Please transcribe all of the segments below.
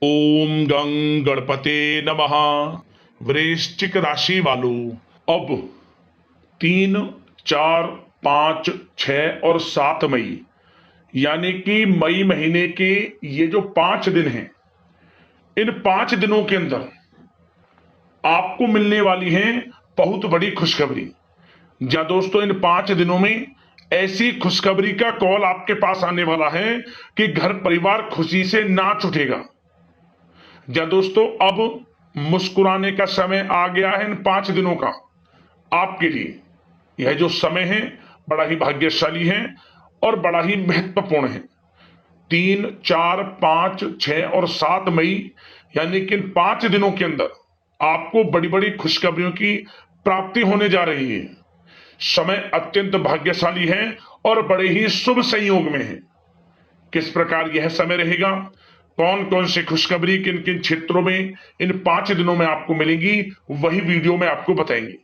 ओम गं गणपते नमः। वृश्चिक राशि वालों, अब 3, 4, 5, 6 और 7 मई यानी कि मई महीने के ये जो 5 दिन हैं, इन 5 दिनों के अंदर आपको मिलने वाली है बहुत बड़ी खुशखबरी। जा दोस्तों, इन 5 दिनों में ऐसी खुशखबरी का कॉल आपके पास आने वाला है कि घर परिवार खुशी से नाच उठेगा। जा दोस्तों, अब मुस्कुराने का समय आ गया है इन 5 दिनों का आपके लिए। यह जो समय है बड़ा ही भाग्यशाली है और बड़ा ही महत्वपूर्ण है। 3, 4, 5, 6 और 7 मई यानी कि इन 5 दिनों के अंदर आपको बड़ी बड़ी खुशखबरियों की प्राप्ति होने जा रही है। समय अत्यंत भाग्यशाली है और बड़े ही शुभ संयोग में है। किस प्रकार यह समय रहेगा, कौन कौन सी खुशखबरी किन किन क्षेत्रों में इन 5 दिनों में आपको मिलेंगी, वही वीडियो में आपको बताएंगे।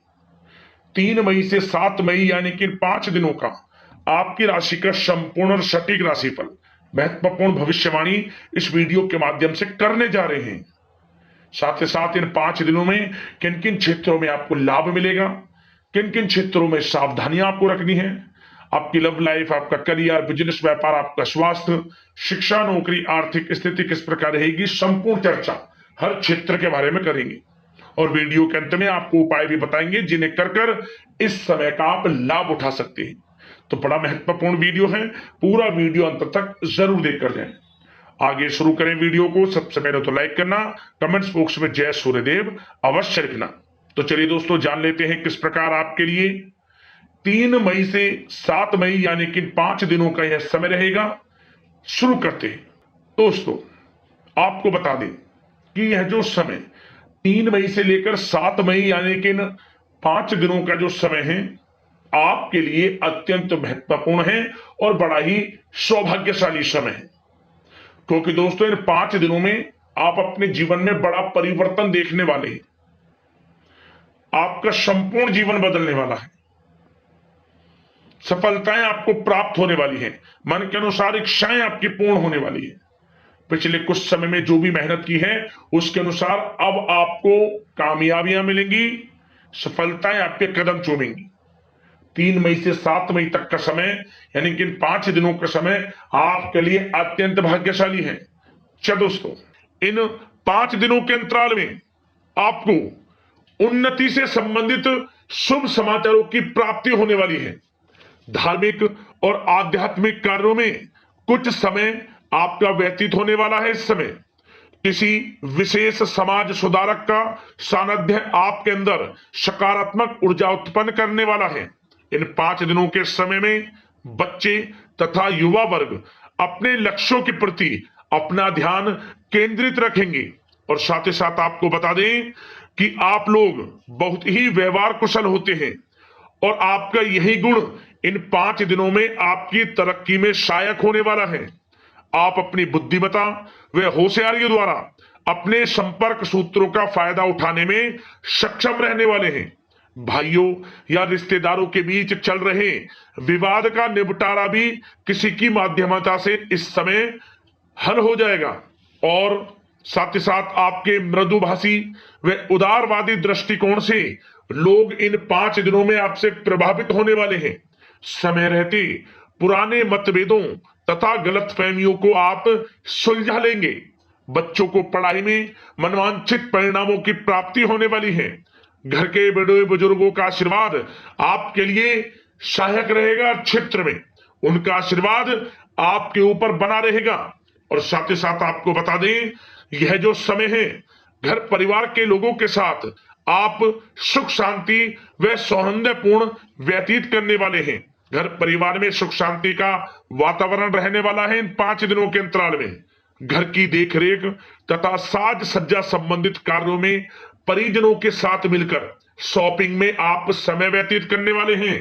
3 मई से 7 मई यानी कि इन 5 दिनों का आपकी राशि का संपूर्ण और सटीक राशिफल, महत्वपूर्ण भविष्यवाणी इस वीडियो के माध्यम से करने जा रहे हैं। साथ ही साथ इन 5 दिनों में किन किन क्षेत्रों में आपको लाभ मिलेगा, किन किन क्षेत्रों में सावधानियां आपको रखनी है, आपकी लव लाइफ, आपका करियर, बिजनेस, व्यापार, आपका स्वास्थ्य, शिक्षा, नौकरी, आर्थिक स्थिति किस प्रकार रहेगी, संपूर्ण चर्चा हर क्षेत्र के बारे में करेंगे। और वीडियो के अंत में आपको उपाय भी बताएंगे जिन्हें कर कर इस समय का आप लाभ उठा सकते हैं। तो बड़ा महत्वपूर्ण वीडियो है, पूरा वीडियो अंत तक जरूर देखकर जाएं। आगे शुरू करें वीडियो को। सबसे पहले तो लाइक करना, कमेंट्स बॉक्स में जय सूर्यदेव अवश्य लिखना। तो चलिए दोस्तों, जान लेते हैं किस प्रकार आपके लिए 3 मई से 7 मई यानी कि 5 दिनों का यह समय रहेगा। शुरू करते हैं दोस्तों। आपको बता दें कि यह जो समय 3 मई से लेकर 7 मई यानी कि इन 5 दिनों का जो समय है आपके लिए अत्यंत महत्वपूर्ण है और बड़ा ही सौभाग्यशाली समय है। क्योंकि दोस्तों, इन 5 दिनों में आप अपने जीवन में बड़ा परिवर्तन देखने वाले हैं। आपका संपूर्ण जीवन बदलने वाला है। सफलताएं आपको प्राप्त होने वाली हैं। मन के अनुसार इच्छाएं आपकी पूर्ण होने वाली है। पिछले कुछ समय में जो भी मेहनत की है उसके अनुसार अब आपको कामयाबियां मिलेंगी, सफलताएं आपके कदम चूमेंगी। 3 मई से 7 मई तक का समय यानी कि इन 5 दिनों का समय आपके लिए अत्यंत भाग्यशाली है। चलो दोस्तों, इन 5 दिनों के अंतराल में आपको उन्नति से संबंधित शुभ समाचारों की प्राप्ति होने वाली है। धार्मिक और आध्यात्मिक कार्यों में कुछ समय आपका व्यतीत होने वाला है। इस समय किसी विशेष समाज सुधारक का सानिध्य आपके अंदर सकारात्मक ऊर्जा उत्पन्न करने वाला है। इन 5 दिनों के समय में बच्चे तथा युवा वर्ग अपने लक्ष्यों के प्रति अपना ध्यान केंद्रित रखेंगे। और साथ ही साथ आपको बता दें कि आप लोग बहुत ही व्यवहार कुशल होते हैं और आपका यही गुण इन 5 दिनों में आपकी तरक्की में सहायक होने वाला है। आप अपनी बुद्धिमत्ता व होशियारी द्वारा अपने संपर्क सूत्रों का फायदा उठाने में सक्षम रहने वाले हैं। भाइयों या रिश्तेदारों के बीच चल रहे विवाद का निपटारा भी किसी की माध्यमता से इस समय हल हो जाएगा। और साथ ही साथ आपके मृदुभाषी व उदारवादी दृष्टिकोण से लोग इन 5 दिनों में आपसे प्रभावित होने वाले हैं। समय रहते पुराने मतभेदों तथा गलतफहमियों को आप सुलझा लेंगे। बच्चों को पढ़ाई में मनवांछित परिणामों की प्राप्ति होने वाली है। घर के बड़े बुजुर्गों का आशीर्वाद आपके लिए सहायक रहेगा। क्षेत्र में उनका आशीर्वाद आपके ऊपर बना रहेगा। और साथ ही साथ आपको बता दें, यह जो समय है घर परिवार के लोगों के साथ आप सुख शांति व सौहार्दपूर्ण व्यतीत करने वाले हैं। घर परिवार में सुख शांति का वातावरण रहने वाला है। इन 5 दिनों के अंतराल में घर की देखरेख तथा साज सज्जा संबंधित कार्यों में परिजनों के साथ मिलकर शॉपिंग में आप समय व्यतीत करने वाले हैं।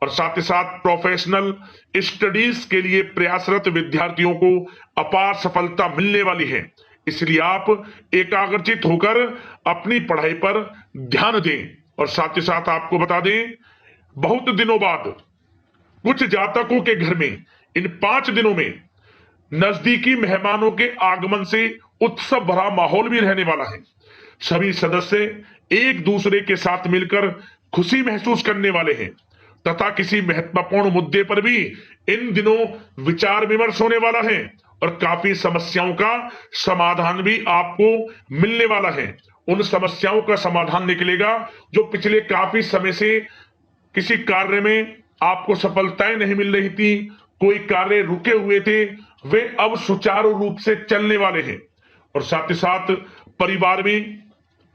और साथ ही साथ प्रोफेशनल स्टडीज के लिए प्रयासरत विद्यार्थियों को अपार सफलता मिलने वाली है। इसलिए आप एकाग्रचित होकर अपनी पढ़ाई पर ध्यान दें। और साथ ही साथ आपको बता दें, बहुत दिनों बाद कुछ जातकों के घर में इन 5 दिनों में नजदीकी मेहमानों के आगमन से उत्सव भरा माहौल भी रहने वाला है। सभी सदस्य एक दूसरे के साथ मिलकर खुशी महसूस करने वाले हैं तथा किसी महत्वपूर्ण मुद्दे पर भी इन दिनों विचार विमर्श होने वाला है और काफी समस्याओं का समाधान भी आपको मिलने वाला है। उन समस्याओं का समाधान निकलेगा जो पिछले काफी समय से किसी कार्य में आपको सफलताएं नहीं मिल रही थी, कोई कार्य रुके हुए थे, वे अब सुचारू रूप से चलने वाले हैं। और साथ ही साथ परिवार में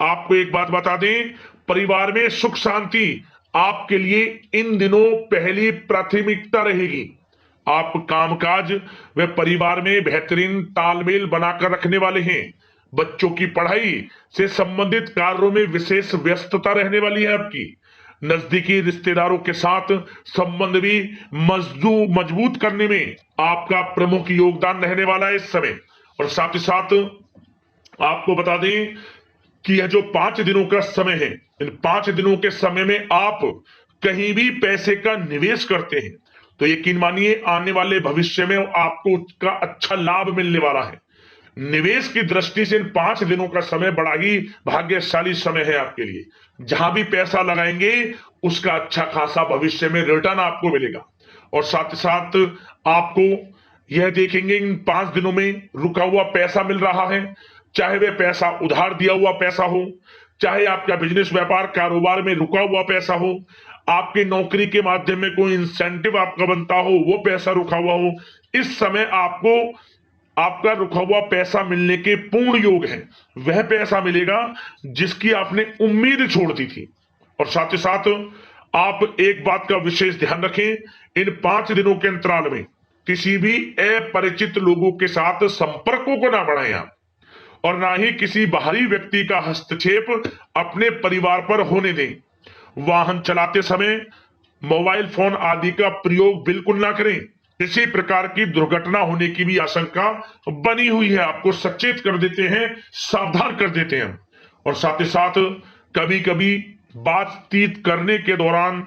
आपको एक बात बता दें, परिवार में सुख शांति आपके लिए इन दिनों पहली प्राथमिकता रहेगी। आप कामकाज व परिवार में बेहतरीन तालमेल बनाकर रखने वाले हैं। बच्चों की पढ़ाई से संबंधित कार्यों में विशेष व्यस्तता रहने वाली है आपकी। नजदीकी रिश्तेदारों के साथ संबंध भी मजबूत करने में आपका प्रमुख योगदान रहने वाला है इस समय। और साथ ही साथ आपको बता दें कि यह जो 5 दिनों का समय है, इन 5 दिनों के समय में आप कहीं भी पैसे का निवेश करते हैं तो यकीन मानिए आने वाले भविष्य में आपको उसका अच्छा लाभ मिलने वाला है। निवेश की दृष्टि से इन 5 दिनों का समय बड़ा ही भाग्यशाली समय है आपके लिए। जहां भी पैसा लगाएंगे उसका अच्छा खासा भविष्य में रिटर्न आपको मिलेगा। और साथ ही साथ आपको यह देखेंगे इन 5 दिनों में रुका हुआ पैसा मिल रहा है, चाहे वह पैसा उधार दिया हुआ पैसा हो, चाहे आपका बिजनेस व्यापार कारोबार में रुका हुआ पैसा हो, आपकी नौकरी के माध्यम में कोई इंसेंटिव आपका बनता हो, वो पैसा रुका हुआ हो, इस समय आपको आपका रुका हुआ पैसा मिलने के पूर्ण योग है। वह पैसा मिलेगा जिसकी आपने उम्मीद छोड़ दी थी। और साथ ही साथ आप एक बात का विशेष ध्यान रखें, इन 5 दिनों के अंतराल में किसी भी अपरिचित लोगों के साथ संपर्कों को ना बढ़ाएं आप, और ना ही किसी बाहरी व्यक्ति का हस्तक्षेप अपने परिवार पर होने दें। वाहन चलाते समय मोबाइल फोन आदि का प्रयोग बिल्कुल ना करें। किसी प्रकार की दुर्घटना होने की भी आशंका बनी हुई है, आपको सचेत कर देते हैं, सावधान कर देते हैं। और साथ ही साथ कभी कभी बातचीत करने के दौरान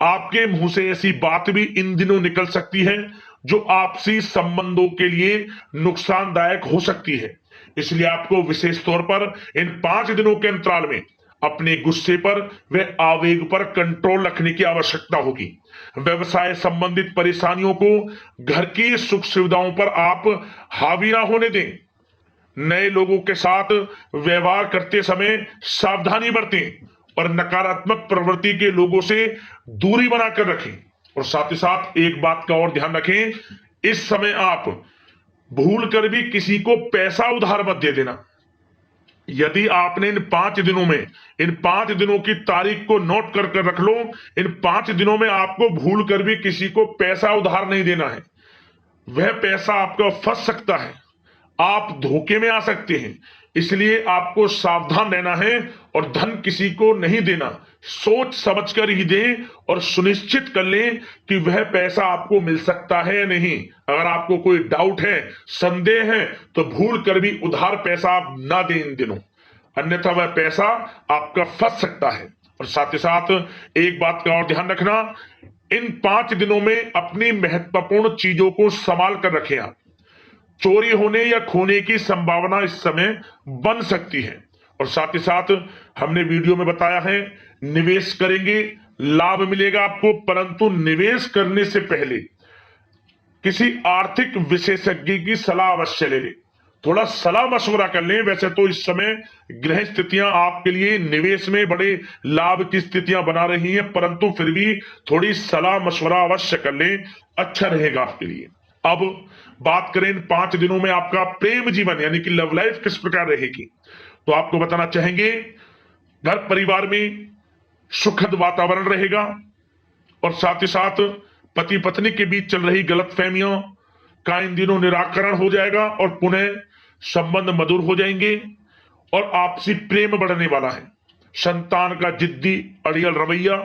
आपके मुंह से ऐसी बात भी इन दिनों निकल सकती है जो आपसी संबंधों के लिए नुकसानदायक हो सकती है। इसलिए आपको विशेष तौर पर इन 5 दिनों के अंतराल में अपने गुस्से पर व आवेग पर कंट्रोल रखने की आवश्यकता होगी। व्यवसाय संबंधित परेशानियों को घर की सुख सुविधाओं पर आप हावी ना होने दें। नए लोगों के साथ व्यवहार करते समय सावधानी बरतें और नकारात्मक प्रवृत्ति के लोगों से दूरी बनाकर रखें। और साथ ही साथ एक बात का और ध्यान रखें, इस समय आप भूल कर भी किसी को पैसा उधार मत दे देना। यदि आपने इन 5 दिनों में इन 5 दिनों की तारीख को नोट कर रख लो, इन 5 दिनों में आपको भूल कर भी किसी को पैसा उधार नहीं देना है। वह पैसा आपका फंस सकता है, आप धोखे में आ सकते हैं। इसलिए आपको सावधान रहना है और धन किसी को नहीं देना। सोच समझ कर ही दें और सुनिश्चित कर लें कि वह पैसा आपको मिल सकता है या नहीं। अगर आपको कोई डाउट है, संदेह है, तो भूल कर भी उधार पैसा आप ना दें इन दिनों, अन्यथा वह पैसा आपका फंस सकता है। और साथ ही साथ एक बात का और ध्यान रखना, इन 5 दिनों में अपनी महत्वपूर्ण चीजों को संभाल कर रखें आप। चोरी होने या खोने की संभावना इस समय बन सकती है। और साथ ही साथ हमने वीडियो में बताया है, निवेश करेंगे लाभ मिलेगा आपको, परंतु निवेश करने से पहले किसी आर्थिक विशेषज्ञ की सलाह अवश्य ले लें, थोड़ा सलाह मशवरा कर लें। वैसे तो इस समय ग्रह स्थितियां आपके लिए निवेश में बड़े लाभ की स्थितियां बना रही हैं, परंतु फिर भी थोड़ी सलाह मशवरा अवश्य कर लें, अच्छा रहेगा आपके लिए। अब बात करें इन 5 दिनों में आपका प्रेम जीवन यानी कि लव लाइफ किस प्रकार रहेगी, तो आपको बताना चाहेंगे घर परिवार में सुखद वातावरण रहेगा। और साथ ही साथ पति पत्नी के बीच चल रही गलतफहमियों का इन दिनों निराकरण हो जाएगा और पुनः संबंध मधुर हो जाएंगे और आपसी प्रेम बढ़ने वाला है। संतान का जिद्दी अड़ियल रवैया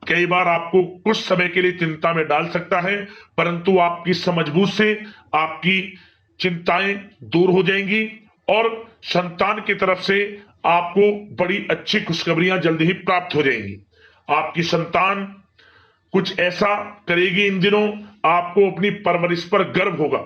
कई बार आपको कुछ समय के लिए चिंता में डाल सकता है, परंतु आपकी समझबूझ से आपकी चिंताएं दूर हो जाएंगी और संतान की तरफ से आपको बड़ी अच्छी खुशखबरियां जल्द ही प्राप्त हो जाएंगी। आपकी संतान कुछ ऐसा करेगी इन दिनों, आपको अपनी परवरिश पर गर्व होगा।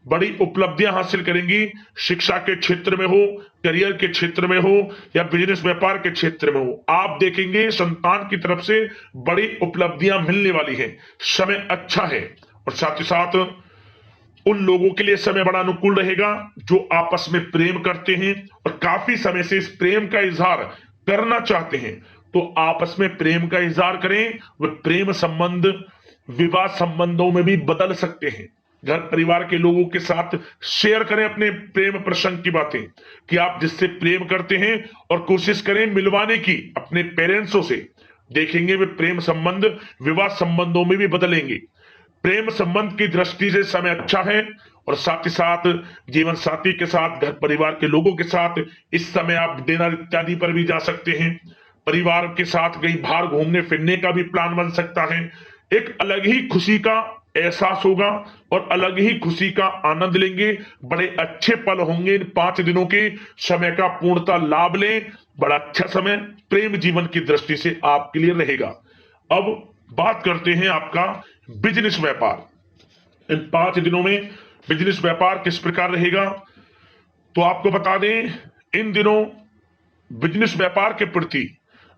बड़ी उपलब्धियां हासिल करेंगी। शिक्षा के क्षेत्र में हो, करियर के क्षेत्र में हो या बिजनेस व्यापार के क्षेत्र में हो, आप देखेंगे संतान की तरफ से बड़ी उपलब्धियां मिलने वाली है। समय अच्छा है और साथ ही साथ उन लोगों के लिए समय बड़ा अनुकूल रहेगा जो आपस में प्रेम करते हैं और काफी समय से इस प्रेम का इजहार करना चाहते हैं। तो आपस में प्रेम का इजहार करें। वह प्रेम संबंध विवाह संबंधों में भी बदल सकते हैं। घर परिवार के लोगों के साथ शेयर करें अपने प्रेम प्रसंग की बातें कि आप जिससे प्रेम करते हैं और कोशिश करें मिलवाने की अपने पेरेंट्सों से। देखेंगे वे प्रेम संबंध विवाह संबंधों में भी बदलेंगे। प्रेम संबंध की दृष्टि से समय अच्छा है और साथ ही साथ जीवन साथी के साथ, घर परिवार के लोगों के साथ इस समय आप डिनर इत्यादि पर भी जा सकते हैं। परिवार के साथ कहीं बाहर घूमने फिरने का भी प्लान बन सकता है। एक अलग ही खुशी का एहसास होगा और अलग ही खुशी का आनंद लेंगे। बड़े अच्छे पल होंगे। इन 5 दिनों के समय का पूर्णता लाभ लें। बड़ा अच्छा समय प्रेम जीवन की दृष्टि से आपके लिए रहेगा। अब बात करते हैं आपका बिजनेस व्यापार। इन 5 दिनों में बिजनेस व्यापार किस प्रकार रहेगा, तो आपको बता दें, इन दिनों बिजनेस व्यापार के प्रति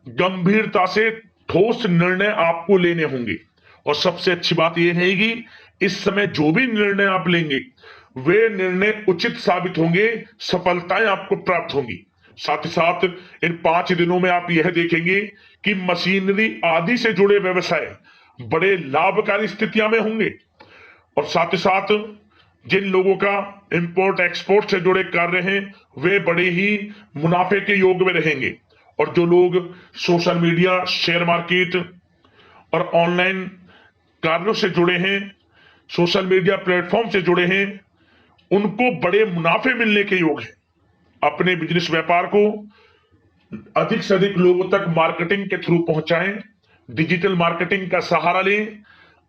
गंभीरता से ठोस निर्णय आपको लेने होंगे। और सबसे अच्छी बात यह रहेगी, इस समय जो भी निर्णय आप लेंगे वे निर्णय उचित साबित होंगे, सफलताएं आपको प्राप्त होंगी। साथ ही साथ इन 5 दिनों में आप यह देखेंगे कि मशीनरी आदि से जुड़े व्यवसाय बड़े लाभकारी स्थितियां में होंगे। और साथ ही साथ जिन लोगों का इंपोर्ट एक्सपोर्ट से जुड़े कार्य हैं वे बड़े ही मुनाफे के योग में रहेंगे। और जो लोग सोशल मीडिया, शेयर मार्केट और ऑनलाइन कार्यों से जुड़े हैं, सोशल मीडिया प्लेटफॉर्म से जुड़े हैं, उनको बड़े मुनाफे मिलने के योग हैं। अपने बिजनेस व्यापार को अधिक से अधिक लोगों तक मार्केटिंग के थ्रू पहुंचाएं, डिजिटल मार्केटिंग का सहारा लें।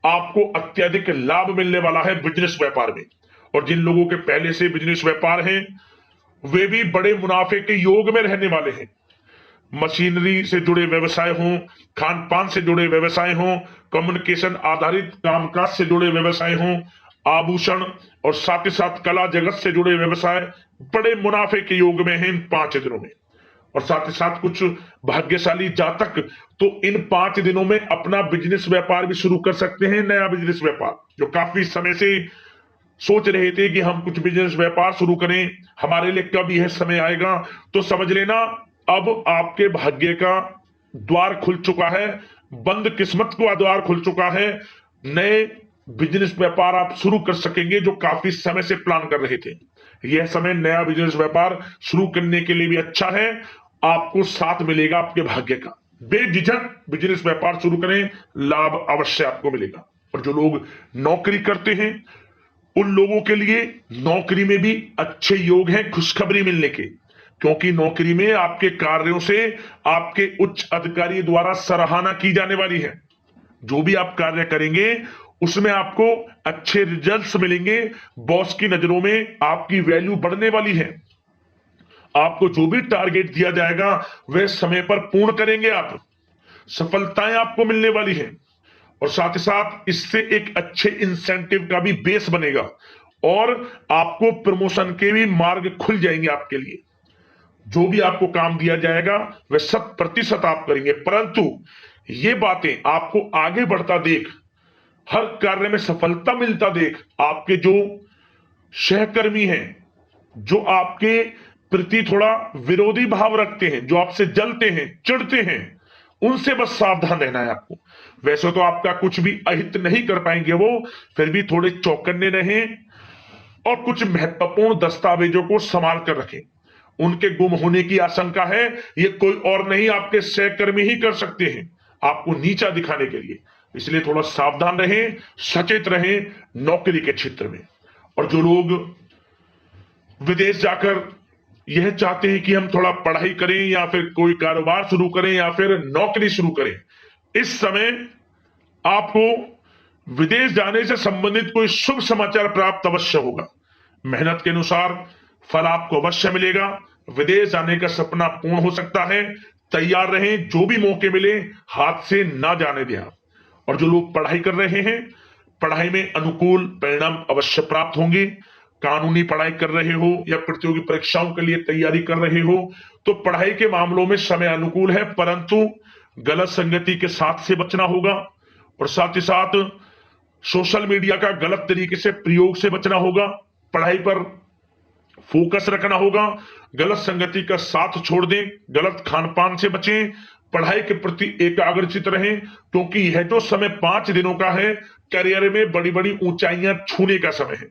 आपको अत्यधिक लाभ मिलने वाला है बिजनेस व्यापार में। और जिन लोगों के पहले से बिजनेस व्यापार हैं वे भी बड़े मुनाफे के योग में रहने वाले हैं। मशीनरी से जुड़े व्यवसाय हों, खान पान से जुड़े व्यवसाय हों, कम्युनिकेशन आधारित कामकाज से जुड़े व्यवसाय हों, आभूषण और साथ ही साथ कला जगत से जुड़े व्यवसाय बड़े मुनाफे के योग में हैं इन 5 दिनों में। और साथ ही साथ कुछ भाग्यशाली जातक तो इन 5 दिनों में अपना बिजनेस व्यापार भी शुरू कर सकते हैं। नया बिजनेस व्यापार जो काफी समय से सोच रहे थे कि हम कुछ बिजनेस व्यापार शुरू करें, हमारे लिए कब यह समय आएगा, तो समझ लेना अब आपके भाग्य का द्वार खुल चुका है। बंद किस्मत का द्वार खुल चुका है। नए बिजनेस व्यापार आप शुरू कर सकेंगे जो काफी समय से प्लान कर रहे थे। यह समय नया बिजनेस व्यापार शुरू करने के लिए भी अच्छा है। आपको साथ मिलेगा आपके भाग्य का। बेझिझक बिजनेस व्यापार शुरू करें, लाभ अवश्य आपको मिलेगा। और जो लोग नौकरी करते हैं उन लोगों के लिए नौकरी में भी अच्छे योग हैं खुशखबरी मिलने के, क्योंकि नौकरी में आपके कार्यों से आपके उच्च अधिकारी द्वारा सराहना की जाने वाली है। जो भी आप कार्य करेंगे उसमें आपको अच्छे रिजल्ट्स मिलेंगे। बॉस की नजरों में आपकी वैल्यू बढ़ने वाली है। आपको जो भी टारगेट दिया जाएगा वह समय पर पूर्ण करेंगे आप। सफलताएं आपको मिलने वाली है। और साथ ही साथ इससे एक अच्छे इंसेंटिव का भी बेस बनेगा और आपको प्रमोशन के भी मार्ग खुल जाएंगे आपके लिए। जो भी आपको काम दिया जाएगा वह 100% आप करेंगे। परंतु ये बातें आपको आगे बढ़ता देख, हर कार्य में सफलता मिलता देख, आपके जो सहकर्मी हैं, जो आपके प्रति थोड़ा विरोधी भाव रखते हैं, जो आपसे जलते हैं, चिढ़ते हैं, उनसे बस सावधान रहना है आपको। वैसे तो आपका कुछ भी अहित नहीं कर पाएंगे वो, फिर भी थोड़े चौकन्ने रहें और कुछ महत्वपूर्ण दस्तावेजों को संभाल कर रखें। उनके गुम होने की आशंका है, ये कोई और नहीं आपके सहकर्मी ही कर सकते हैं आपको नीचा दिखाने के लिए। इसलिए थोड़ा सावधान रहें, सचेत रहें नौकरी के क्षेत्र में। और जो लोग विदेश जाकर यह चाहते हैं कि हम थोड़ा पढ़ाई करें या फिर कोई कारोबार शुरू करें या फिर नौकरी शुरू करें, इस समय आपको विदेश जाने से संबंधित कोई शुभ समाचार प्राप्त अवश्य होगा। मेहनत के अनुसार फल आपको अवश्य मिलेगा। विदेश जाने का सपना पूर्ण हो सकता है। तैयार रहें, जो भी मौके मिले हाथ से ना जाने दें आप। और जो लोग पढ़ाई कर रहे हैं, पढ़ाई में अनुकूल परिणाम अवश्य प्राप्त होंगे। कानूनी पढ़ाई कर रहे हो या प्रतियोगी परीक्षाओं के लिए तैयारी कर रहे हो तो पढ़ाई के मामलों में समय अनुकूल है, परंतु गलत संगति के साथ से बचना होगा और साथ ही साथ सोशल मीडिया का गलत तरीके से प्रयोग से बचना होगा। पढ़ाई पर फोकस रखना होगा, गलत संगति का साथ छोड़ दें, गलत खान पान से बचें, पढ़ाई के प्रति एकाग्रचित रहें, क्योंकि यह जो समय 5 दिनों का है करियर में बड़ी बड़ी ऊंचाइयां छूने का समय है।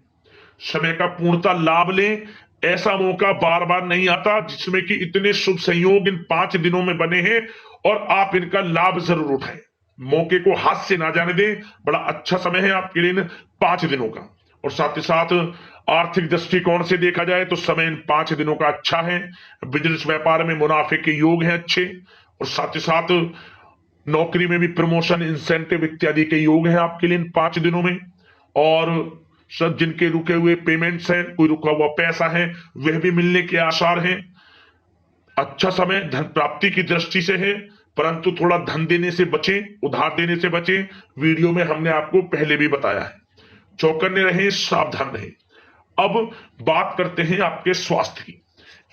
समय का पूर्णतः लाभ लें, ऐसा मौका बार बार नहीं आता जिसमें कि इतने शुभ संयोग इन 5 दिनों में बने हैं और आप इनका लाभ जरूर उठाएं। मौके को हाथ से ना जाने दें, बड़ा अच्छा समय है आपके लिए इन 5 दिनों का। और साथ ही साथ आर्थिक दृष्टिकोण से देखा जाए तो समय इन 5 दिनों का अच्छा है। बिजनेस व्यापार में मुनाफे के योग हैं अच्छे, और साथ ही साथ नौकरी में भी प्रमोशन, इंसेंटिव इत्यादि के योग हैं आपके लिए इन 5 दिनों में। और सब जिनके रुके हुए पेमेंट्स हैं, कोई रुका हुआ पैसा है, वह भी मिलने के आसार हैं। अच्छा समय धन प्राप्ति की दृष्टि से है, परंतु थोड़ा धन देने से बचें, उधार देने से बचें। वीडियो में हमने आपको पहले भी बताया है। चौकन्ने रहें, सावधान रहें। अब बात करते हैं आपके स्वास्थ्य की।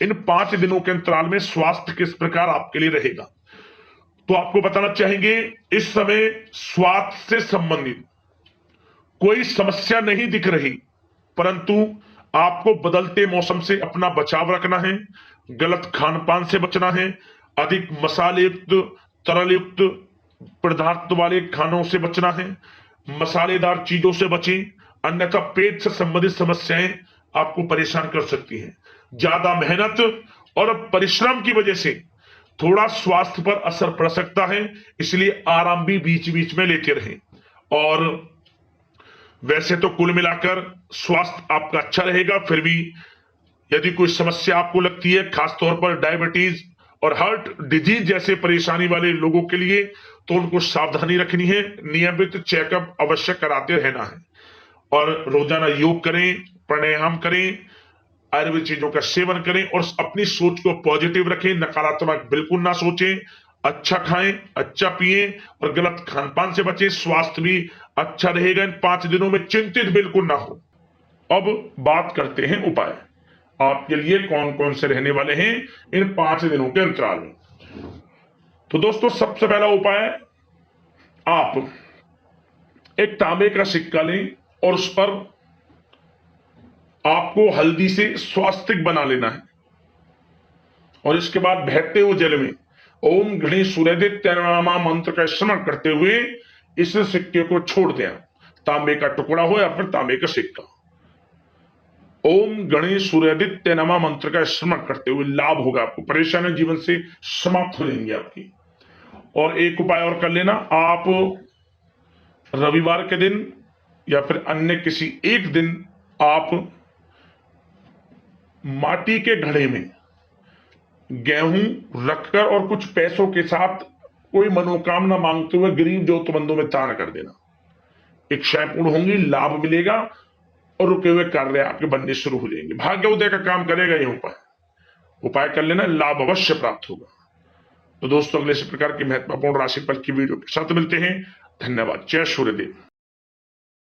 इन 5 दिनों के अंतराल में स्वास्थ्य किस प्रकार आपके लिए रहेगा, तो आपको बताना चाहेंगे इस समय स्वास्थ्य से संबंधित कोई समस्या नहीं दिख रही, परंतु आपको बदलते मौसम से अपना बचाव रखना है, गलत खान पान से बचना है, अधिक मसाले युक्त, तरल युक्त पदार्थ वाले खानों से बचना है, मसालेदार चीजों से बचें, अन्यथा पेट से संबंधित समस्याएं आपको परेशान कर सकती हैं। ज्यादा मेहनत और परिश्रम की वजह से थोड़ा स्वास्थ्य पर असर पड़ सकता है, इसलिए आराम भी बीच बीच में लेते रहें। और वैसे तो कुल मिलाकर स्वास्थ्य आपका अच्छा रहेगा, फिर भी यदि कोई समस्या आपको लगती है, खासतौर पर डायबिटीज और हार्ट डिजीज जैसे परेशानी वाले लोगों के लिए, तो उनको सावधानी रखनी है, नियमित चेकअप अवश्य कराते रहना है और रोजाना योग करें, प्राणायाम करें, आयुर्वेद चीजों का सेवन करें और अपनी सोच को पॉजिटिव रखें, नकारात्मक बिल्कुल ना सोचें, अच्छा खाएं, अच्छा पिएं और गलत खान पान से बचें। स्वास्थ्य भी अच्छा रहेगा इन 5 दिनों में, चिंतित बिल्कुल ना हो। अब बात करते हैं उपाय आपके लिए कौन कौन से रहने वाले हैं इन 5 दिनों के अंतराल में। तो दोस्तों, सबसे पहला उपाय, आप एक तांबे का सिक्का लें और उस पर आपको हल्दी से स्वास्तिक बना लेना है और इसके बाद बहते हुए जल में ओम गणेश सूर्यदित्य नमः मंत्र का स्मरण करते हुए इस सिक्के को छोड़ दें। तांबे का टुकड़ा हो या फिर तांबे का सिक्का, ओम गणेश सूर्यदित्य नमः मंत्र का स्मरण करते हुए लाभ होगा आपको, परेशानी जीवन से समाप्त हो जाएंगी आपकी। और एक उपाय और कर लेना, आप रविवार के दिन या फिर अन्य किसी एक दिन आप माटी के घड़े में गेहूं रखकर और कुछ पैसों के साथ कोई मनोकामना मांगते हुए गरीब जरूरतमंदों में दान कर देना। इच्छाएं पूर्ण होंगी, लाभ मिलेगा और रुके हुए कार्य आपके बनने शुरू हो जाएंगे। भाग्य उदय का काम करेगा ये उपाय कर लेना, लाभ अवश्य प्राप्त होगा। तो दोस्तों, अगले इस प्रकार की महत्वपूर्ण राशिफल की वीडियो के साथ मिलते हैं। धन्यवाद। जय सूर्यदेव।